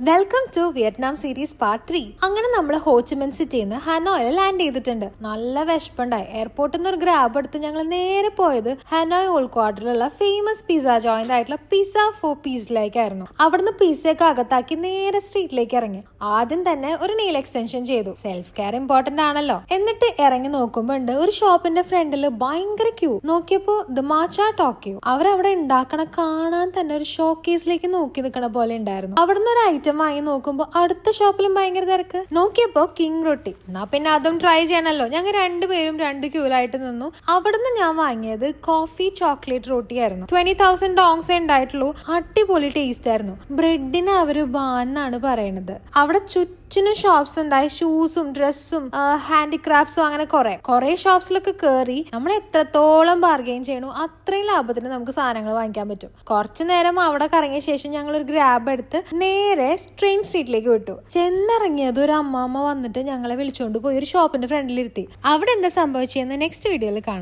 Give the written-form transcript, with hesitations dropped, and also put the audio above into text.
Welcome to Vietnam series part 3. അങ്ങനെ നമ്മൾ Ho Chi Minh സിറ്റിയിൽ നിന്ന് ഹനോയിൽ ലാൻഡ് ചെയ്തിട്ടുണ്ട്. നല്ല വിശപ്പുണ്ടായി. എയർപോർട്ടിൽ നിന്ന് ഒരു ഗ്രാബ് എടുത്ത് ഞങ്ങൾ നേരെ പോയത് ഹനോയ് ഉൾക്വാർട്ടറിലുള്ള ഫേമസ് പിസ്സ ജോയിന്റ് ആയിട്ടുള്ള പിസ്സ ഫോർ പീസിലേക്കായിരുന്നു. അവിടുന്ന് പിസ്സയൊക്കെ അകത്താക്കി നേരെ സ്ട്രീറ്റിലേക്ക് ഇറങ്ങി. ആദ്യം തന്നെ ഒരു നെയിൽ എക്സ്റ്റൻഷൻ ചെയ്തു. സെൽഫ് കെയർ ഇമ്പോർട്ടന്റ് ആണല്ലോ. എന്നിട്ട് ഇറങ്ങി നോക്കുമ്പോ ഉണ്ട് ഒരു ഷോപ്പിന്റെ ഫ്രണ്ടിൽ ഭയങ്കര ക്യൂ. നോക്കിയപ്പോ ദ മാച്ച ടോക്കിയോ അവരവിടെ ഉണ്ടാക്കണ കാണാൻ തന്നെ ഒരു ഷോ കേസിലേക്ക് നോക്കി നിൽക്കണ പോലെ ഉണ്ടായിരുന്നു. അവിടുന്ന് ഒരു ഐറ്റം വാങ്ങി നോക്കുമ്പോ അടുത്ത ഷോപ്പിലും ഭയങ്കര തിരക്ക്. നോക്കിയപ്പോ കിങ് റൊട്ടി. എന്നാ പിന്നെ അതും ട്രൈ ചെയ്യണല്ലോ. ഞങ്ങൾ രണ്ടുപേരും 2 ക്യൂലായിട്ട് നിന്നു. അവിടുന്ന് ഞാൻ വാങ്ങിയത് കോഫി ചോക്ലേറ്റ് റൊട്ടി ആയിരുന്നു. 20,000 ഡോങ്സേ ഉണ്ടായിട്ടുള്ളൂ. അടിപൊളി ടേസ്റ്റ് ആയിരുന്നു. ബ്രെഡിന് അവര് ബാൻ എന്നാണ് പറയണത്. അവിടെ ചുറ്റിനും ഷോപ്സ് ഉണ്ടായി. ഷൂസും ഡ്രസ്സും ഹാൻഡിക്രാഫ്റ്റ്സും അങ്ങനെ കുറെ ഷോപ്സിലൊക്കെ കയറി നമ്മൾ എത്രത്തോളം ബാർഗെയിൻ ചെയ്യണു അത്രയും ലാഭത്തിന് നമുക്ക് സാധനങ്ങൾ വാങ്ങിക്കാൻ പറ്റും. കുറച്ചു നേരം അവിടെ കറങ്ങിയ ശേഷം ഞങ്ങൾ ഒരു ഗ്രാബ് എടുത്ത് നേരെ ട്രെയിൻ സ്ട്രീറ്റിലേക്ക് വിട്ടു. ചെന്നിറങ്ങിയത് ഒരു അമ്മാമ്മ വന്നിട്ട് ഞങ്ങളെ വിളിച്ചുകൊണ്ട് പോയി ഒരു ഷോപ്പിന്റെ ഫ്രണ്ടിലിരുത്തി. അവിടെ എന്താ സംഭവിച്ചതെന്ന് നെക്സ്റ്റ് വീഡിയോയിൽ കാണാം.